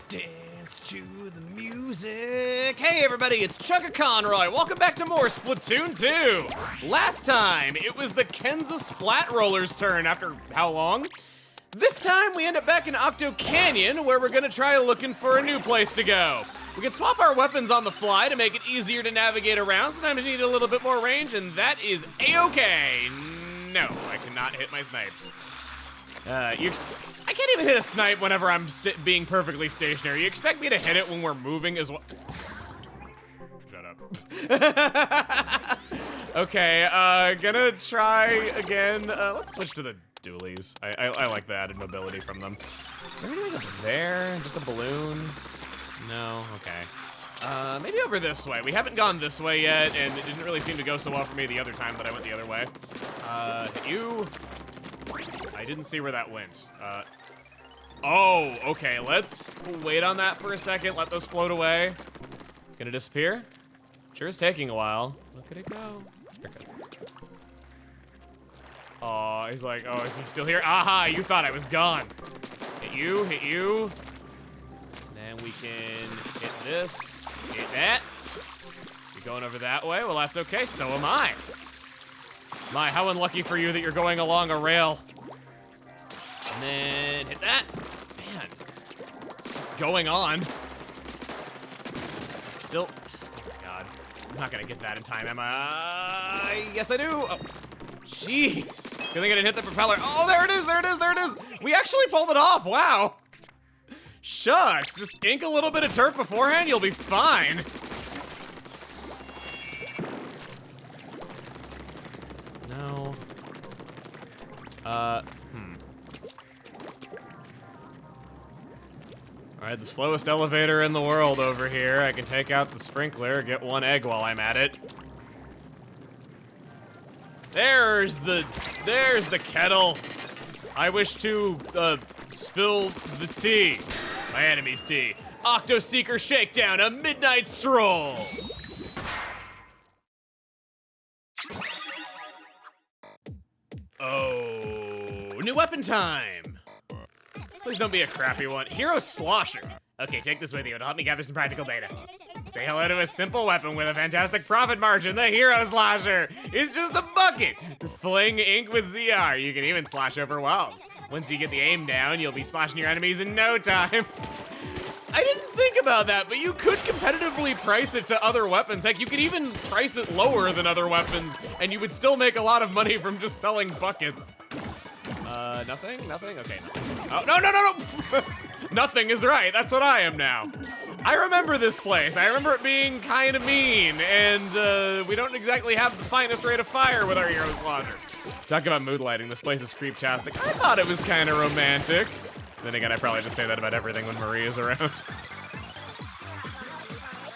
Dance to the music. Hey everybody, it's Chugga Conroy. Welcome back to more Splatoon 2. Last time, it was the Kensa Splattershot Jr. turn after how long? This time, we end up back in Octo Canyon, where we're gonna try looking for a new place to go. We can swap our weapons on the fly to make it easier to navigate around. Sometimes you need a little bit more range, and that is A-okay. No, I cannot hit my snipes. I can't even hit a snipe whenever I'm being perfectly stationary. You expect me to hit it when we're moving as well? Shut up. Okay, gonna try again. Let's switch to the dualies. I like the added mobility from them. Is there anything up there? Just a balloon? No, okay. Maybe over this way. We haven't gone this way yet, and it didn't really seem to go so well for me the other time that I went the other way. Hit you. I didn't see where that went. Oh, okay, let's wait on that for a second, let those float away. Gonna disappear? Sure is taking a while. Look at it go. Here it goes. Oh, he's like, oh, is he still here? Aha, you thought I was gone. Hit you, hit you. Then we can hit this, hit that. You're going over that way? Well, that's okay, so am I. My, how unlucky for you that you're going along a rail. And then hit that. Man, it's just going on. Still, oh my God. I'm not gonna get that in time, am I? Yes, I do. Oh, jeez. Good thing I didn't hit the propeller. Oh, there it is, there it is, there it is. We actually pulled it off, wow. Shucks, just ink a little bit of turf beforehand, you'll be fine. No. All right, the slowest elevator in the world over here. I can take out the sprinkler, get one egg while I'm at it. There's the kettle. I wish to spill the tea, my enemy's tea. Octo Seeker Shakedown, a midnight stroll. Oh, new weapon time. Please don't be a crappy one. Hero Slosher. Okay, take this with you. It'll help me gather some practical data. Say hello to a simple weapon with a fantastic profit margin. The Hero Slosher is just a bucket. Fling ink with ZR. You can even slash over walls. Once you get the aim down, you'll be slashing your enemies in no time. I didn't think about that, but you could competitively price it to other weapons. Heck, you could even price it lower than other weapons, and you would still make a lot of money from just selling buckets. Nothing? Nothing? Okay, nothing. Oh, no, no, no, no! Nothing is right, that's what I am now. I remember this place. I remember it being kind of mean, and we don't exactly have the finest rate of fire with our Hero Slosher. Talk about mood lighting, this place is creeptastic. I thought it was kind of romantic. Then again, I probably just say that about everything when Marie is around.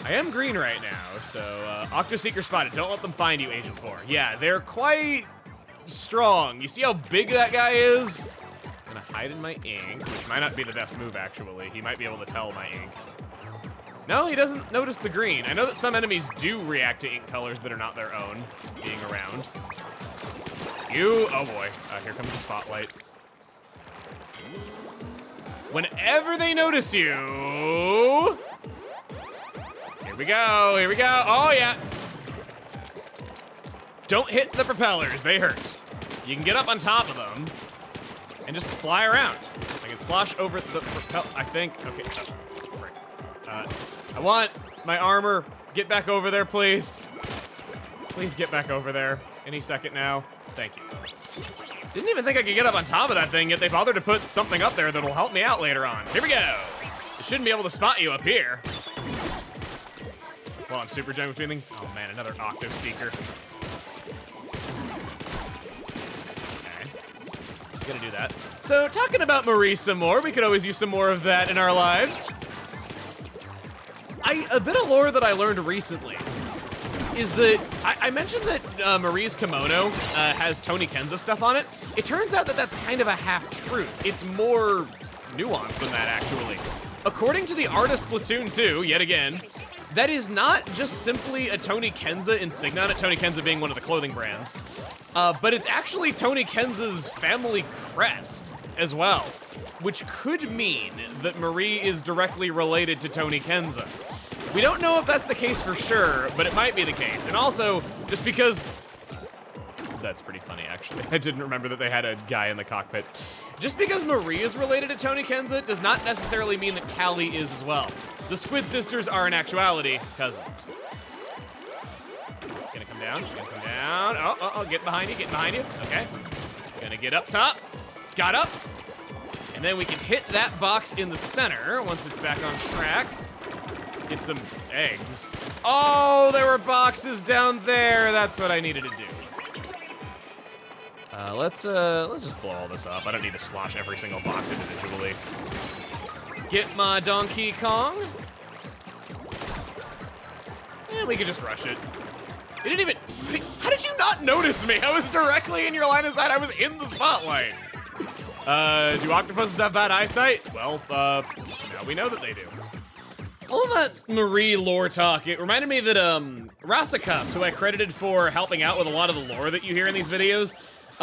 I am green right now, so Octo Seeker spotted. Don't let them find you, Agent 4. Yeah, they're quite strong. You see how big that guy is? I'm gonna hide in my ink, which might not be the best move, actually. He might be able to tell my ink. No, he doesn't notice the green. I know that some enemies do react to ink colors that are not their own, being around. You, oh boy, here comes the spotlight. Whenever they notice you, here we go, here we go. Oh yeah. Don't hit the propellers, they hurt. You can get up on top of them and just fly around. I can slosh over the propel, I think. Okay, oh, frick. I want my armor. Get back over there, please. Please get back over there. Any second now. Thank you. Didn't even think I could get up on top of that thing, yet they bothered to put something up there that'll help me out later on. Here we go. It shouldn't be able to spot you up here. Well, I'm super jumping between things. Oh man, another Octo Seeker. Okay, just gonna do that. So, talking about Marie some more, we could always use some more of that in our lives. A bit of lore that I learned recently is that, I mentioned that Marie's kimono has Tony Kensa stuff on it. It turns out that that's kind of a half-truth. It's more nuanced than that, actually. According to the art of Splatoon 2, yet again, that is not just simply a Tony Kensa insignia on it, Tony Kensa being one of the clothing brands, but it's actually Tony Kensa's family crest as well. which could mean that Marie is directly related to Tony Kensa. We don't know if that's the case for sure, but it might be the case. And also, just because... That's pretty funny, actually. I didn't remember that they had a guy in the cockpit. Just because Marie is related to Tony Kensa does not necessarily mean that Callie is as well. The Squid sisters are, in actuality, cousins. Gonna come down, gonna come down. Oh, get behind you, okay. Gonna get up top, got up. And then we can hit that box in the center once it's back on track. Get some eggs. Oh, there were boxes down there. That's what I needed to do. Let's just blow all this up. I don't need to slosh every single box individually. Get my Donkey Kong. And we can just rush it. It didn't even, how did you not notice me? I was directly in your line of sight. I was in the spotlight. Do octopuses have bad eyesight? Well, now we know that they do. All of that Marie lore talk, it reminded me that, Rasakas, who I credited for helping out with a lot of the lore that you hear in these videos,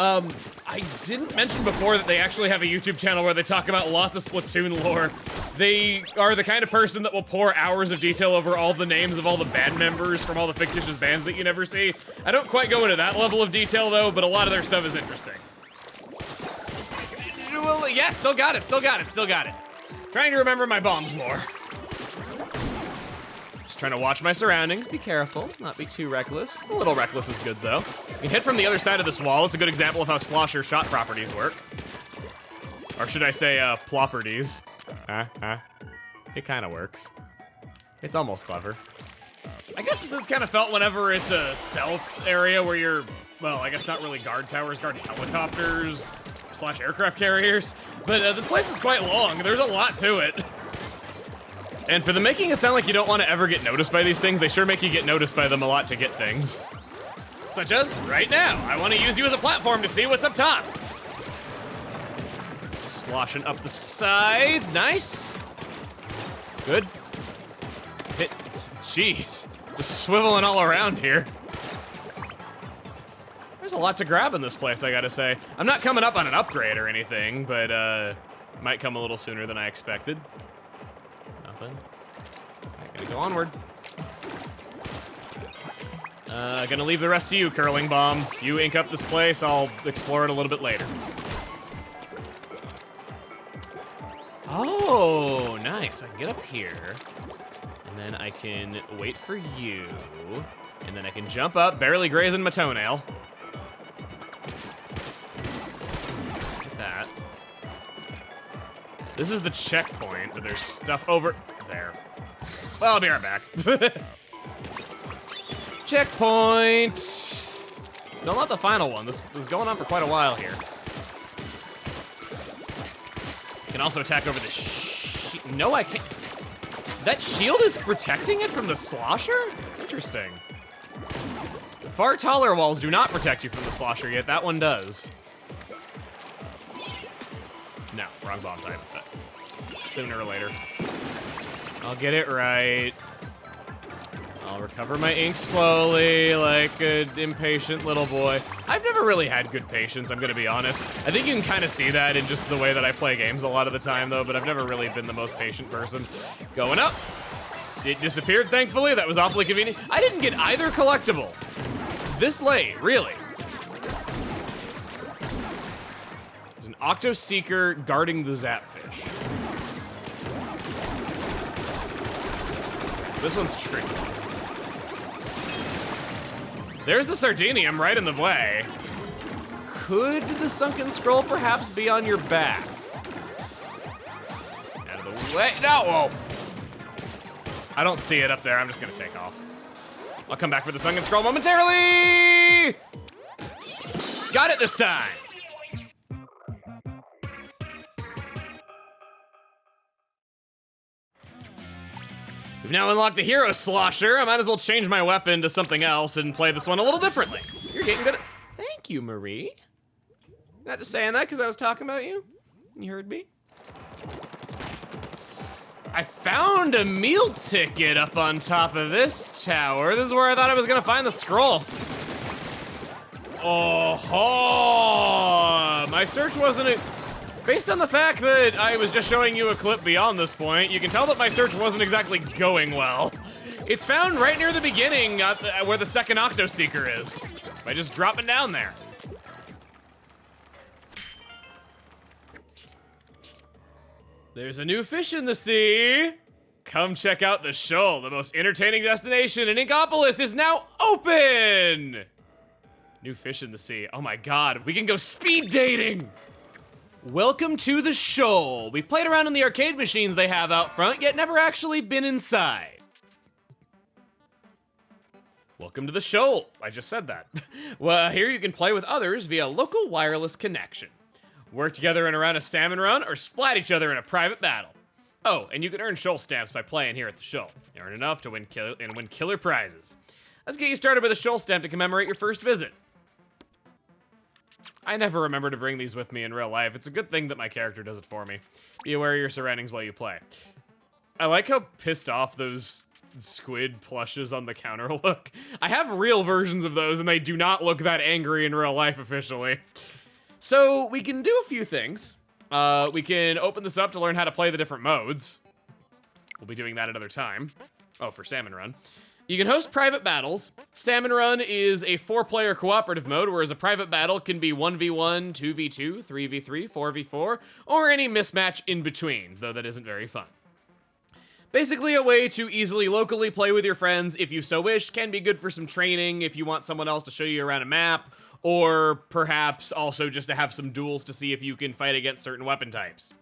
I didn't mention before that they actually have a YouTube channel where they talk about lots of Splatoon lore. They are the kind of person that will pour hours of detail over all the names of all the band members from all the fictitious bands that you never see. I don't quite go into that level of detail though, but a lot of their stuff is interesting. Yeah, still got it. Trying to remember my bombs more. Trying to watch my surroundings, be careful, not be too reckless. A little reckless is good though. You can hit from the other side of this wall. It's a good example of how Slosher shot properties work. Or should I say, ploperties. It kind of works. It's almost clever. I guess this kind of felt whenever it's a stealth area where you're, well, I guess not really guard towers, guard helicopters, / aircraft carriers. But this place is quite long. There's a lot to it. And for the making it sound like you don't want to ever get noticed by these things, they sure make you get noticed by them a lot to get things. Such as, right now, I want to use you as a platform to see what's up top. Sloshing up the sides, nice. Good. Hit, jeez, just swiveling all around here. There's a lot to grab in this place, I gotta say. I'm not coming up on an upgrade or anything, but might come a little sooner than I expected. Nothing. I'm gonna go onward. Gonna leave the rest to you, Curling Bomb. You ink up this place, I'll explore it a little bit later. Oh, nice. I can get up here, and then I can wait for you, and then I can jump up, barely grazing my toenail. Look at that. This is the checkpoint, but there's stuff over there. Well, I'll be right back. Checkpoint. Still not the final one. This is going on for quite a while here. Can also attack over the no, I can't. That shield is protecting it from the Slosher? Interesting. The far taller walls do not protect you from the Slosher, yet that one does. No, wrong bomb type. But sooner or later. I'll get it right. I'll recover my ink slowly, like an impatient little boy. I've never really had good patience, I'm gonna be honest. I think you can kind of see that in just the way that I play games a lot of the time, though, but I've never really been the most patient person. Going up. It disappeared, thankfully. That was awfully convenient. I didn't get either collectible this late, really. There's an Octo Seeker guarding the Zapfish. So this one's tricky. There's the Sardinium right in the way. Could the Sunken Scroll perhaps be on your back? Out of the way. No! Oh. I don't see it up there. I'm just gonna take off. I'll come back for the Sunken Scroll momentarily! Got it this time! We've now unlocked the Hero Slosher. I might as well change my weapon to something else and play this one a little differently. You're getting good at... Thank you, Marie. Not just saying that because I was talking about you. You heard me. I found a meal ticket up on top of this tower. This is where I thought I was gonna find the scroll. Oh, my search wasn't Based on the fact that I was just showing you a clip beyond this point, you can tell that my search wasn't exactly going well. It's found right near the beginning, where the second Octo Seeker is. By just dropping down there. There's a new fish in the sea. Come check out the Shoal. The most entertaining destination in Inkopolis is now open. New fish in the sea. Oh my god, we can go speed dating. Welcome to the Shoal. We've played around in the arcade machines they have out front, yet never actually been inside. Welcome to the Shoal. I just said that. Well, here you can play with others via local wireless connection. Work together in around a salmon run or splat each other in a private battle. Oh, and you can earn Shoal stamps by playing here at the Shoal. You earn enough to win killer prizes. Let's get you started with a Shoal stamp to commemorate your first visit. I never remember to bring these with me in real life. It's a good thing that my character does it for me. Be aware of your surroundings while you play. I like how pissed off those squid plushes on the counter look. I have real versions of those and they do not look that angry in real life officially. So we can do a few things. We can open this up to learn how to play the different modes. We'll be doing that another time. Oh, for Salmon Run. You can host private battles. Salmon Run is a 4-player cooperative mode, whereas a private battle can be 1v1, 2v2, 3v3, 4v4, or any mismatch in between, though that isn't very fun. Basically a way to easily locally play with your friends if you so wish. Can be good for some training if you want someone else to show you around a map, or perhaps also just to have some duels to see if you can fight against certain weapon types.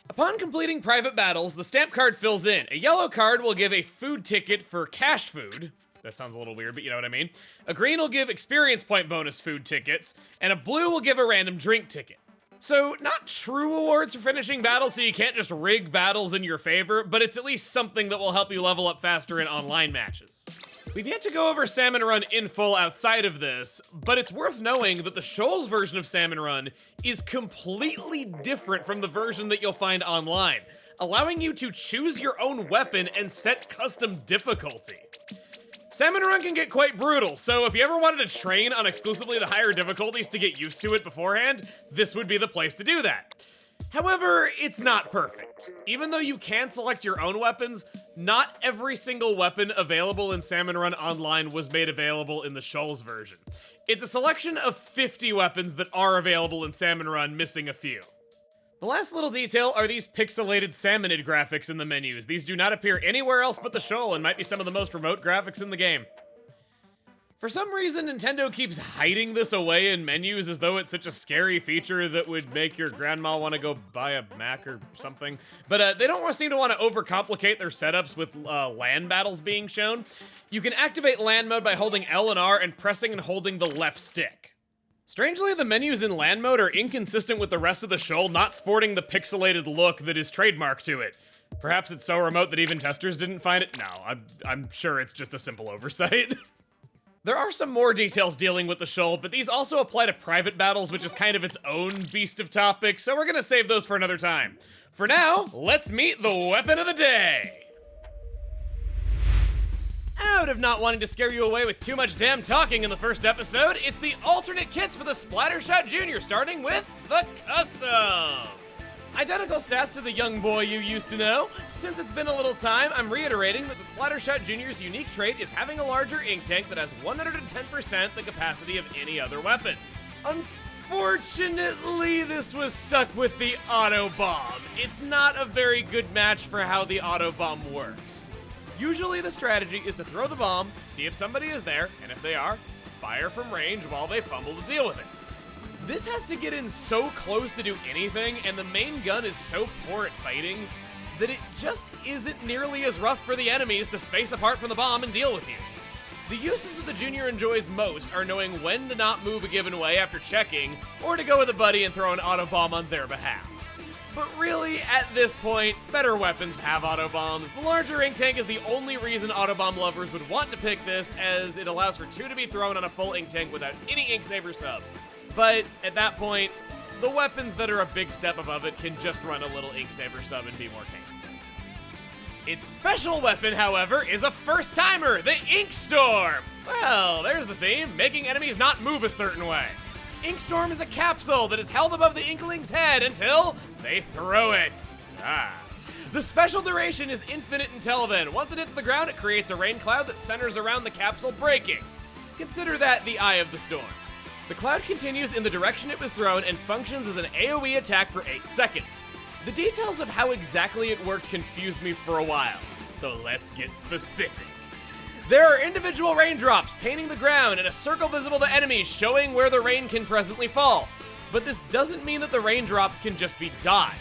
Upon completing private battles, the stamp card fills in. A yellow card will give a food ticket for cash food. That sounds a little weird, but you know what I mean. A green will give experience point bonus food tickets, and a blue will give a random drink ticket. So, not true awards for finishing battles, so you can't just rig battles in your favor, but it's at least something that will help you level up faster in online matches. We've yet to go over Salmon Run in full outside of this, but it's worth knowing that the Shoal's version of Salmon Run is completely different from the version that you'll find online, allowing you to choose your own weapon and set custom difficulty. Salmon Run can get quite brutal, so if you ever wanted to train on exclusively the higher difficulties to get used to it beforehand, this would be the place to do that. However, it's not perfect. Even though you can select your own weapons, not every single weapon available in Salmon Run Online was made available in the Shoal's version. It's a selection of 50 weapons that are available in Salmon Run, missing a few. The last little detail are these pixelated salmonid graphics in the menus. These do not appear anywhere else but the Shoal and might be some of the most remote graphics in the game. For some reason, Nintendo keeps hiding this away in menus as though it's such a scary feature that would make your grandma want to go buy a Mac or something. But they don't seem to want to overcomplicate their setups with land battles being shown. You can activate land mode by holding L and R and pressing and holding the left stick. Strangely, the menus in land mode are inconsistent with the rest of the Shoal, not sporting the pixelated look that is trademark to it. Perhaps it's so remote that even testers didn't find it? No, I'm sure it's just a simple oversight. There are some more details dealing with the Shoal, but these also apply to private battles, which is kind of its own beast of topics, so we're gonna save those for another time. For now, let's meet the weapon of the day. Out of not wanting to scare you away with too much damn talking in the first episode, it's the alternate kits for the Splattershot Jr, starting with the Custom. Identical stats to the young boy you used to know. Since it's been a little time, I'm reiterating that the Splattershot Jr.'s unique trait is having a larger ink tank that has 110% the capacity of any other weapon. Unfortunately, this was stuck with the Auto Bomb. It's not a very good match for how the Auto Bomb works. Usually the strategy is to throw the bomb, see if somebody is there, and if they are, fire from range while they fumble to deal with it. This has to get in so close to do anything, and the main gun is so poor at fighting, that it just isn't nearly as rough for the enemies to space apart from the bomb and deal with you. The uses that the Junior enjoys most are knowing when to not move a given way after checking, or to go with a buddy and throw an auto bomb on their behalf. But really, at this point, better weapons have auto bombs. The larger ink tank is the only reason auto bomb lovers would want to pick this, as it allows for 2 to be thrown on a full ink tank without any ink saver sub. But at that point, the weapons that are a big step above it can just run a little ink saver sub and be more tanky. Its special weapon, however, is a first-timer, the Ink Storm. Well, there's the theme, making enemies not move a certain way. Inkstorm is a capsule that is held above the Inkling's head until they throw it. The special duration is infinite until then. Once it hits the ground, it creates a rain cloud that centers around the capsule, breaking. Consider that the eye of the storm. The cloud continues in the direction it was thrown and functions as an AoE attack for 8 seconds. The details of how exactly it worked confused me for a while, so let's get specific. There are individual raindrops painting the ground and a circle visible to enemies showing where the rain can presently fall. But this doesn't mean that the raindrops can just be dodged.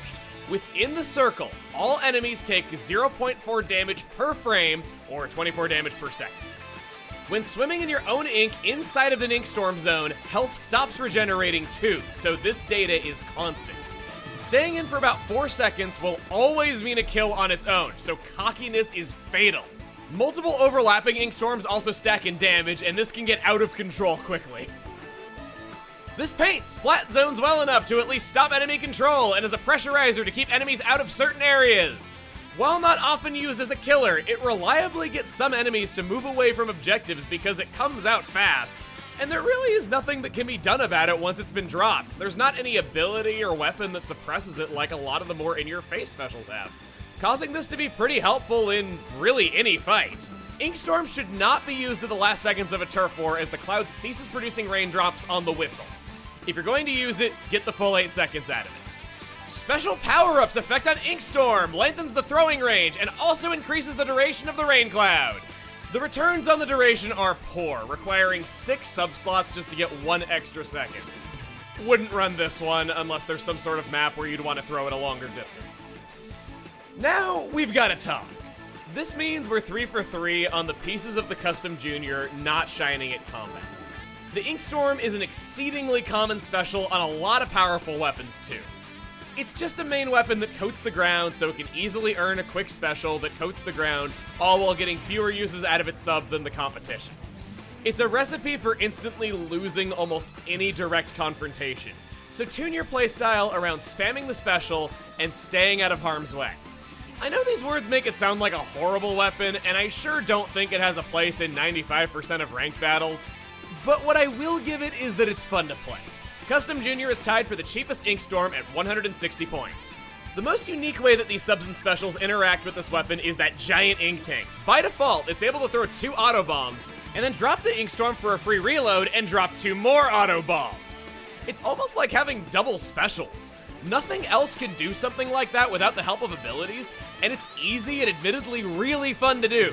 Within the circle, all enemies take 0.4 damage per frame, or 24 damage per second. When swimming in your own ink inside of the Inkstorm zone, health stops regenerating too, so this data is constant. Staying in for about 4 seconds will always mean a kill on its own, so cockiness is fatal. Multiple overlapping Inkstorms also stack in damage, and this can get out of control quickly. This paints splat zones well enough to at least stop enemy control and is a pressurizer to keep enemies out of certain areas. While not often used as a killer, it reliably gets some enemies to move away from objectives because it comes out fast, and there really is nothing that can be done about it once it's been dropped. There's not any ability or weapon that suppresses it like a lot of the more in-your-face specials have, causing this to be pretty helpful in really any fight. Inkstorm should not be used at the last seconds of a turf war as the cloud ceases producing raindrops on the whistle. If you're going to use it, get the full 8 seconds out of it. Special power-ups effect on Inkstorm lengthens the throwing range and also increases the duration of the rain cloud. The returns on the duration are poor, requiring 6 sub-slots just to get 1 extra second. Wouldn't run this one unless there's some sort of map where you'd want to throw it a longer distance. Now, we've got to talk. This means we're 3 for 3 on the pieces of the Custom Junior not shining at combat. The Inkstorm is an exceedingly common special on a lot of powerful weapons too. It's just a main weapon that coats the ground, so it can easily earn a quick special that coats the ground, all while getting fewer uses out of its sub than the competition. It's a recipe for instantly losing almost any direct confrontation, so tune your playstyle around spamming the special and staying out of harm's way. I know these words make it sound like a horrible weapon, and I sure don't think it has a place in 95% of ranked battles, but what I will give it is that it's fun to play. Custom Junior is tied for the cheapest Inkstorm at 160 points. The most unique way that these subs and specials interact with this weapon is that giant ink tank. By default, it's able to throw 2 auto bombs, and then drop the Inkstorm for a free reload and drop 2 more auto bombs. It's almost like having double specials. Nothing else can do something like that without the help of abilities, and it's easy and admittedly really fun to do.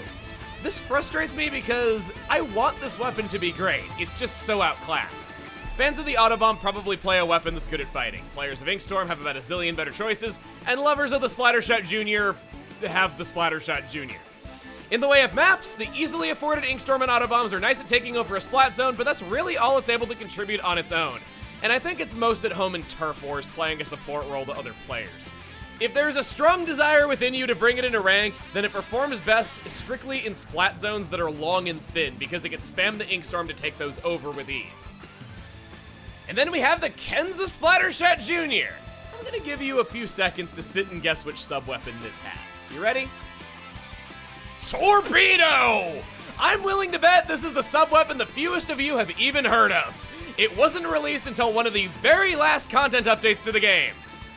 This frustrates me because I want this weapon to be great, it's just so outclassed. Fans of the Autobomb probably play a weapon that's good at fighting. Players of Inkstorm have about a zillion better choices, and lovers of the Splattershot Jr. have the Splattershot Jr. In the way of maps, the easily afforded Inkstorm and Autobombs are nice at taking over a splat zone, but that's really all it's able to contribute on its own. And I think it's most at home in turf wars, playing a support role to other players. If there's a strong desire within you to bring it into ranked, then it performs best strictly in splat zones that are long and thin, because it can spam the Inkstorm to take those over with ease. And then we have the Kensa Splattershot Jr. I'm gonna give you a few seconds to sit and guess which sub-weapon this has. You ready? Torpedo! I'm willing to bet this is the sub-weapon the fewest of you have even heard of. It wasn't released until one of the very last content updates to the game.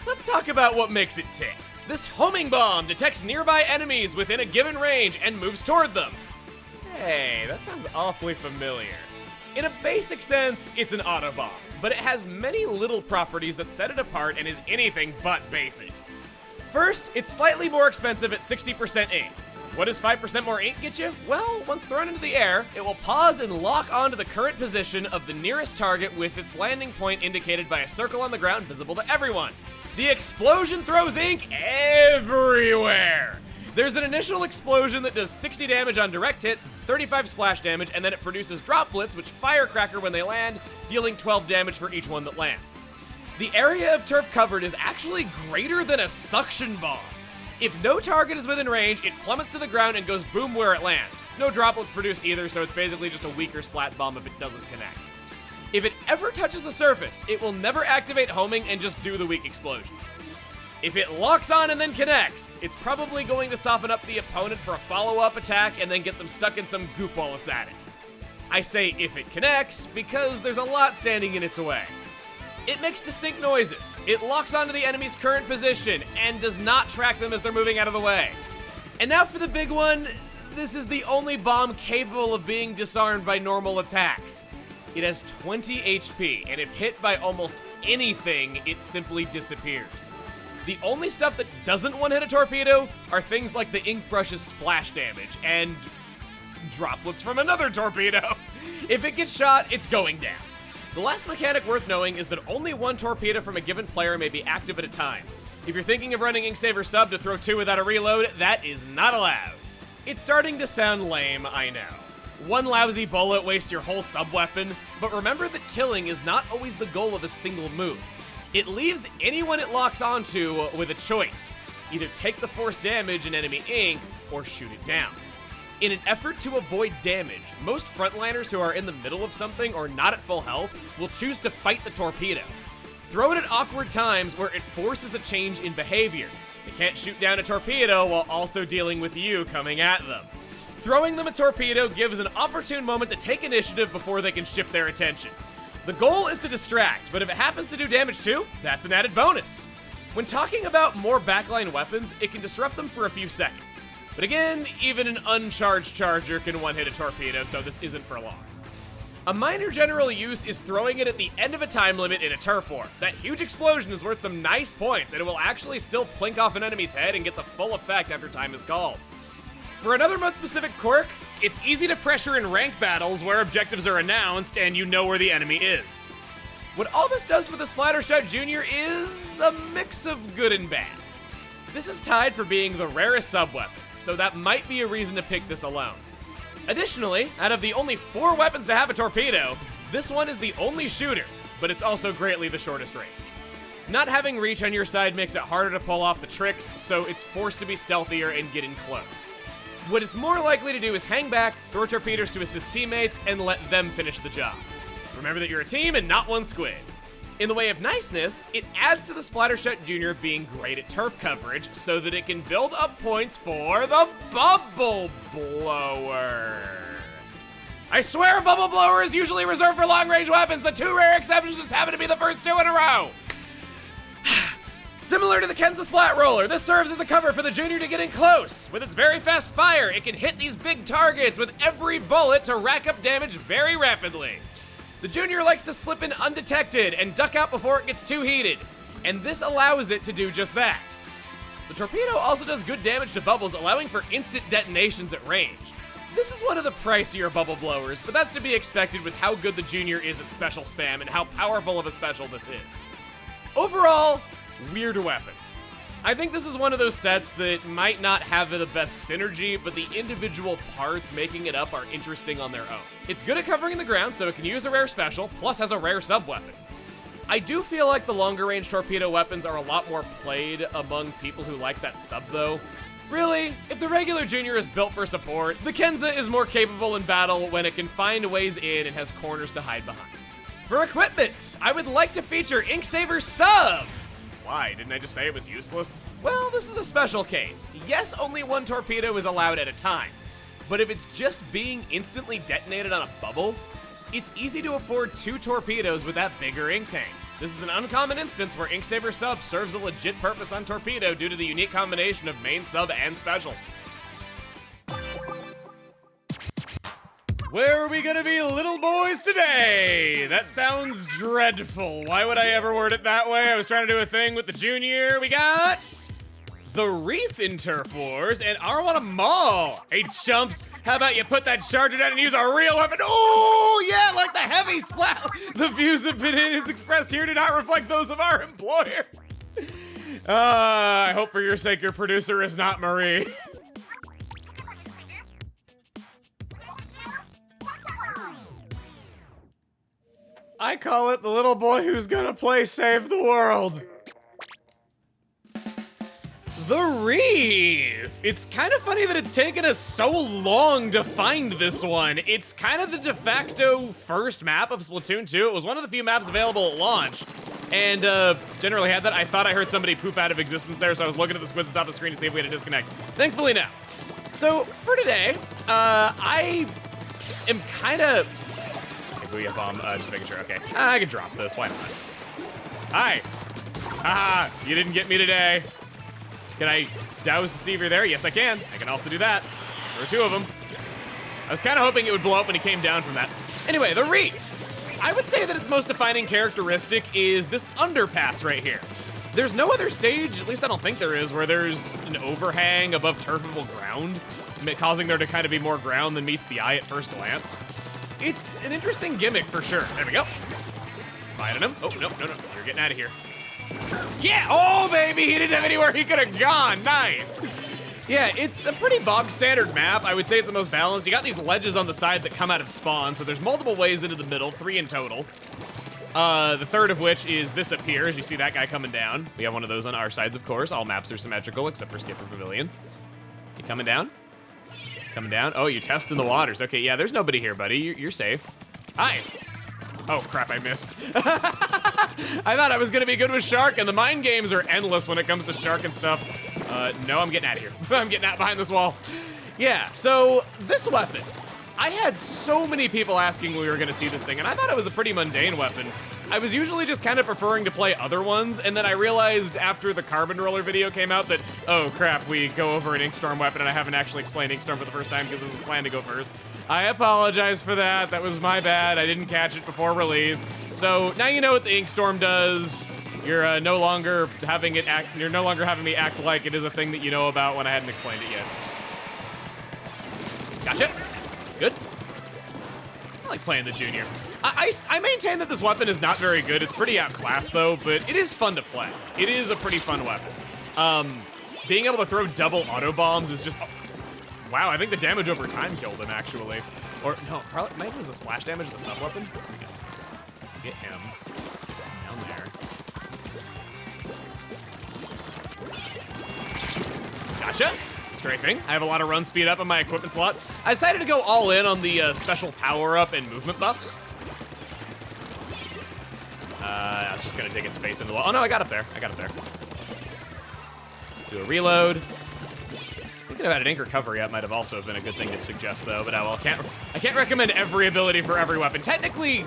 Let's talk about what makes it tick. This homing bomb detects nearby enemies within a given range and moves toward them. Say, that sounds awfully familiar. In a basic sense, it's an auto bomb, but it has many little properties that set it apart and is anything but basic. First, it's slightly more expensive at 60% ink. What does 5% more ink get you? Well, once thrown into the air, it will pause and lock onto the current position of the nearest target with its landing point indicated by a circle on the ground visible to everyone. The explosion throws ink everywhere! There's an initial explosion that does 60 damage on direct hit, 35 splash damage, and then it produces droplets which firecracker when they land, dealing 12 damage for each one that lands. The area of turf covered is actually greater than a suction bomb. If no target is within range, it plummets to the ground and goes boom where it lands. No droplets produced either, so it's basically just a weaker splat bomb if it doesn't connect. If it ever touches the surface, it will never activate homing and just do the weak explosion. If it locks on and then connects, it's probably going to soften up the opponent for a follow-up attack and then get them stuck in some goop while it's at it. I say if it connects because there's a lot standing in its way. It makes distinct noises, it locks onto the enemy's current position, and does not track them as they're moving out of the way. And now for the big one, this is the only bomb capable of being disarmed by normal attacks. It has 20 HP, and if hit by almost anything, it simply disappears. The only stuff that doesn't one-hit a torpedo are things like the ink brush's splash damage, and droplets from another torpedo. If it gets shot, it's going down. The last mechanic worth knowing is that only one torpedo from a given player may be active at a time. If you're thinking of running Inksaver Sub to throw 2 without a reload, that is not allowed. It's starting to sound lame, I know. One lousy bullet wastes your whole sub-weapon, but remember that killing is not always the goal of a single move. It leaves anyone it locks onto with a choice. Either take the force damage in enemy ink, or shoot it down. In an effort to avoid damage, most frontliners who are in the middle of something or not at full health will choose to fight the torpedo. Throw it at awkward times where it forces a change in behavior. They can't shoot down a torpedo while also dealing with you coming at them. Throwing them a torpedo gives an opportune moment to take initiative before they can shift their attention. The goal is to distract, but if it happens to do damage too, that's an added bonus. When talking about more backline weapons, it can disrupt them for a few seconds. But again, even an uncharged charger can one-hit a torpedo, so this isn't for long. A minor general use is throwing it at the end of a time limit in a turf war. That huge explosion is worth some nice points, and it will actually still plink off an enemy's head and get the full effect after time is called. For another mode-specific quirk, it's easy to pressure in ranked battles where objectives are announced and you know where the enemy is. What all this does for the Splattershot Jr. is a mix of good and bad. This is tied for being the rarest sub-weapon, so that might be a reason to pick this alone. Additionally, out of the only 4 weapons to have a torpedo, this one is the only shooter, but it's also greatly the shortest range. Not having reach on your side makes it harder to pull off the tricks, so it's forced to be stealthier and get in close. What it's more likely to do is hang back, throw torpedoes to assist teammates, and let them finish the job. Remember that you're a team and not one squid. In the way of niceness, it adds to the Splattershot Jr. being great at turf coverage so that it can build up points for the Bubble Blower. I swear a Bubble Blower is usually reserved for long-range weapons. The 2 rare exceptions just happen to be the first 2 in a row. Similar to the Kensa Splat Roller, this serves as a cover for the Junior to get in close. With its very fast fire, it can hit these big targets with every bullet to rack up damage very rapidly. The Junior likes to slip in undetected and duck out before it gets too heated, and this allows it to do just that. The torpedo also does good damage to bubbles, allowing for instant detonations at range. This is one of the pricier bubble blowers, but that's to be expected with how good the Junior is at special spam and how powerful of a special this is. Overall, weird weapon. I think this is one of those sets that might not have the best synergy, but the individual parts making it up are interesting on their own. It's good at covering the ground, so it can use a rare special, plus has a rare sub-weapon. I do feel like the longer range torpedo weapons are a lot more played among people who like that sub though. Really, if the regular Junior is built for support, the Kensa is more capable in battle when it can find ways in and has corners to hide behind. For equipment, I would like to feature Inksaver Sub! Why, didn't I just say it was useless? Well, this is a special case. Yes, only 1 torpedo is allowed at a time, but if it's just being instantly detonated on a bubble, it's easy to afford 2 torpedoes with that bigger ink tank. This is an uncommon instance where Inksaver Sub serves a legit purpose on torpedo due to the unique combination of main, sub, and special. Where are we gonna be, little boys, today? That sounds dreadful. Why would I ever word it that way? I was trying to do a thing with the Junior. We got the Reef in Turf Wars and Arowana Mall. Hey, chumps, how about you put that charger down and use a real weapon? Oh, yeah, like the heavy splat. The views opinions expressed here do not reflect those of our employer. I hope for your sake your producer is not Marie. I call it the little boy who's gonna play Save the World. The Reef! It's kind of funny that it's taken us so long to find this one. It's kind of the de facto first map of Splatoon 2. It was one of the few maps available at launch. And generally had that. I thought I heard somebody poof out of existence there, so I was looking at the squids atop the screen to see if we had a disconnect. Thankfully, no. So, for today, I am kind of... Booyah bomb, just making sure, okay. I can drop this, why not? Hi. Haha, you didn't get me today. Can I douse to see if you're there? Yes, I can. I can also do that. There are two of them. I was kind of hoping it would blow up when he came down from that. Anyway, the Reef. I would say that its most defining characteristic is this underpass right here. There's no other stage, at least I don't think there is, where there's an overhang above turfable ground, causing there to kind of be more ground than meets the eye at first glance. It's an interesting gimmick for sure. There we go. Spied on him. Oh, no, you're getting out of here. Yeah, oh baby, he didn't have anywhere he could have gone, nice. Yeah, it's a pretty bog standard map. I would say it's the most balanced. You got these ledges on the side that come out of spawn, so there's multiple ways into the middle, 3 in total. The third of which is this up here, as you see that guy coming down. We have one of those on our sides, of course. All maps are symmetrical, except for Skipper Pavilion. You coming down? Coming down? Oh, you're testing the waters. Okay, yeah, there's nobody here, buddy. You're safe. Hi. Oh, crap, I missed. I thought I was gonna be good with shark, and the mind games are endless when it comes to shark and stuff. No, I'm getting out of here. I'm getting out behind this wall. Yeah, so this weapon. I had so many people asking when we were gonna see this thing, and I thought it was a pretty mundane weapon. I was usually just kind of preferring to play other ones, and then I realized after the Carbon Roller video came out that, oh crap, we go over an Inkstorm weapon, and I haven't actually explained Inkstorm for the first time because this is planned to go first. I apologize for that. That was my bad. I didn't catch it before release. So now you know what the Inkstorm does. You're no longer having me act like it is a thing that you know about when I hadn't explained it yet. Gotcha. Good. I like playing the Junior. I maintain that this weapon is not very good. It's pretty outclassed though, but it is fun to play. It is a pretty fun weapon. Being able to throw double auto bombs is just, wow, I think the damage over time killed him actually. Or no, probably, maybe it was the splash damage of the sub weapon. Get him down there. Gotcha. Strafing. I have a lot of run speed up on my equipment slot. I decided to go all in on the special power-up and movement buffs. I was just gonna dig its face into the wall. Oh no, I got up there. Let's do a reload. Thinking about an ink recovery up might have also been a good thing to suggest though, but I can't recommend every ability for every weapon. Technically,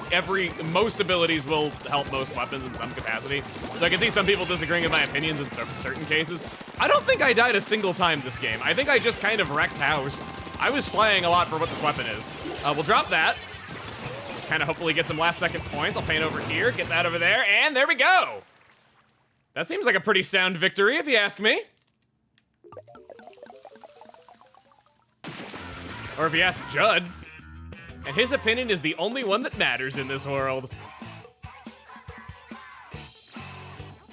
most abilities will help most weapons in some capacity. So I can see some people disagreeing with my opinions in certain cases. I don't think I died a single time this game. I think I just kind of wrecked house. I was slaying a lot for what this weapon is. We'll drop that. Just kind of hopefully get some last second points. I'll paint over here, get that over there, and there we go. That seems like a pretty sound victory if you ask me. Or if you ask Judd. And his opinion is the only one that matters in this world.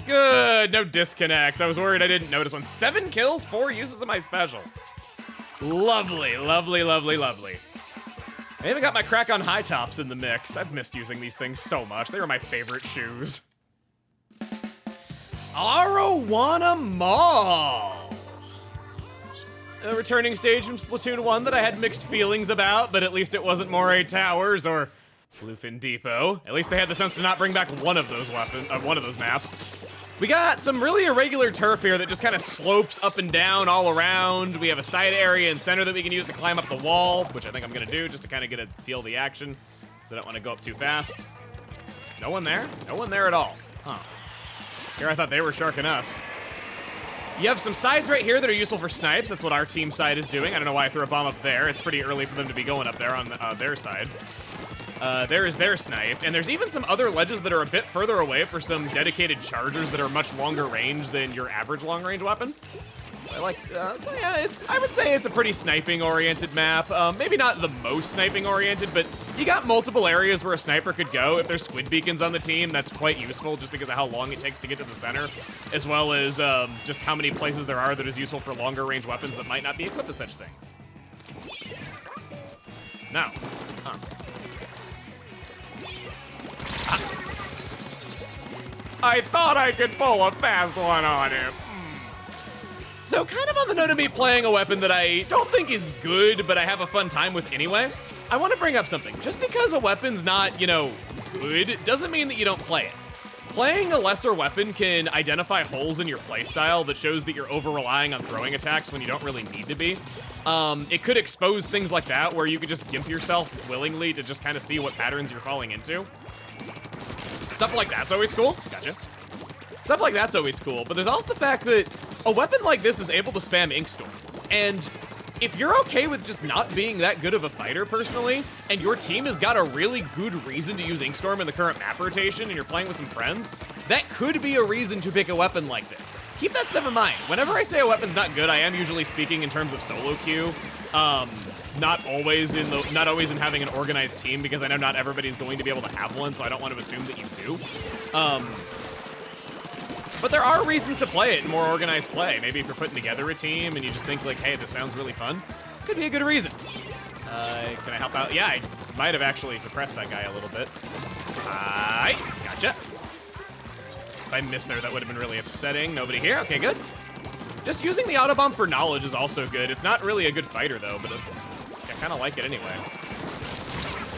Good, no disconnects. I was worried I didn't notice one. 7 kills, 4 uses of my special. Lovely, lovely, lovely, lovely. I even got my crack on high tops in the mix. I've missed using these things so much. They were my favorite shoes. Arowana Mall. A returning stage from Splatoon 1 that I had mixed feelings about, but at least it wasn't Moray Towers or Bluefin Depot. At least they had the sense to not bring back one of those maps. We got some really irregular turf here that just kind of slopes up and down all around. We have a side area and center that we can use to climb up the wall, which I think I'm gonna do just to kind of get a feel of the action, because I don't want to go up too fast. No one there? No one there at all. Huh. Here I thought they were sharking us. You have some sides right here that are useful for snipes. That's what our team side is doing. I don't know why I threw a bomb up there. It's pretty early for them to be going up there on their side. There is their snipe. And there's even some other ledges that are a bit further away for some dedicated chargers that are much longer range than your average long-range weapon. So I I would say it's a pretty sniping-oriented map. Maybe not the most sniping-oriented, but you got multiple areas where a sniper could go. If there's squid beacons on the team, that's quite useful just because of how long it takes to get to the center, as well as just how many places there are that is useful for longer-range weapons that might not be equipped with such things. No. Huh. I thought I could pull a fast one on him. So kind of on the note of me playing a weapon that I don't think is good, but I have a fun time with anyway, I want to bring up something. Just because a weapon's not, good, doesn't mean that you don't play it. Playing a lesser weapon can identify holes in your playstyle that shows that you're over-relying on throwing attacks when you don't really need to be. It could expose things like that, where you could just gimp yourself willingly to just kind of see what patterns you're falling into. Stuff like that's always cool. Gotcha. Stuff like that's always cool, but there's also the fact that a weapon like this is able to spam Ink Storm. And if you're okay with just not being that good of a fighter personally, and your team has got a really good reason to use Ink Storm in the current map rotation, and you're playing with some friends, that could be a reason to pick a weapon like this. Keep that stuff in mind. Whenever I say a weapon's not good, I am usually speaking in terms of solo queue. Not always in having an organized team, because I know not everybody's going to be able to have one, so I don't want to assume that you do. But there are reasons to play it in more organized play. Maybe if you're putting together a team and you just think like, hey, this sounds really fun, could be a good reason. Can I help out? Yeah, I might have actually suppressed that guy a little bit. Gotcha. If I missed there, that would have been really upsetting. Nobody here, okay, good. Just using the Autobomb for knowledge is also good. It's not really a good fighter though, but I kind of like it anyway.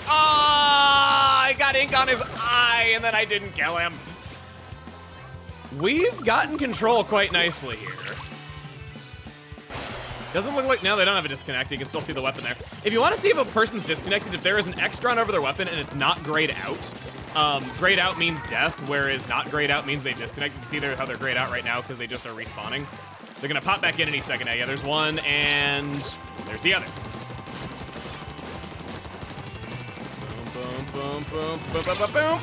I got ink on his eye and then I didn't kill him. We've gotten control quite nicely here. Doesn't look like, no, they don't have a disconnect. You can still see the weapon there. If you want to see if a person's disconnected, if there is an extron over their weapon and it's not grayed out, grayed out means death, whereas not grayed out means they disconnected. You see there how they're grayed out right now because they just are respawning. They're gonna pop back in any second now. Yeah, there's one and there's the other. Boom, boom, boom, boom, boom, boom, boom.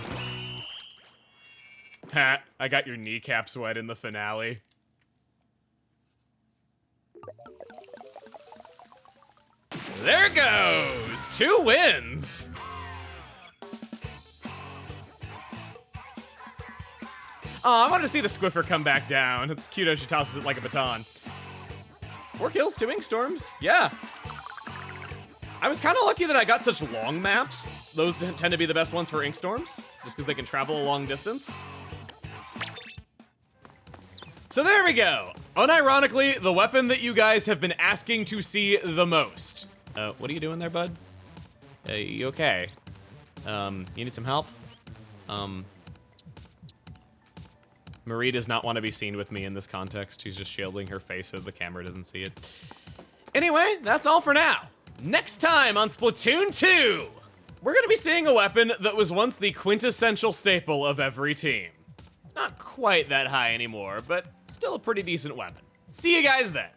Ha, I got your kneecaps wet in the finale. There goes! 2 wins! Oh, I wanted to see the Squiffer come back down. It's cute how she tosses it like a baton. 4 kills, 2 Ink Storms. Yeah. I was kind of lucky that I got such long maps. Those tend to be the best ones for Ink Storms, just because they can travel a long distance. So there we go. Unironically, the weapon that you guys have been asking to see the most. What are you doing there, bud? You okay? You need some help? Marie does not want to be seen with me in this context. She's just shielding her face so the camera doesn't see it. Anyway, that's all for now. Next time on Splatoon 2, we're gonna be seeing a weapon that was once the quintessential staple of every team. It's not quite that high anymore, but still a pretty decent weapon. See you guys then.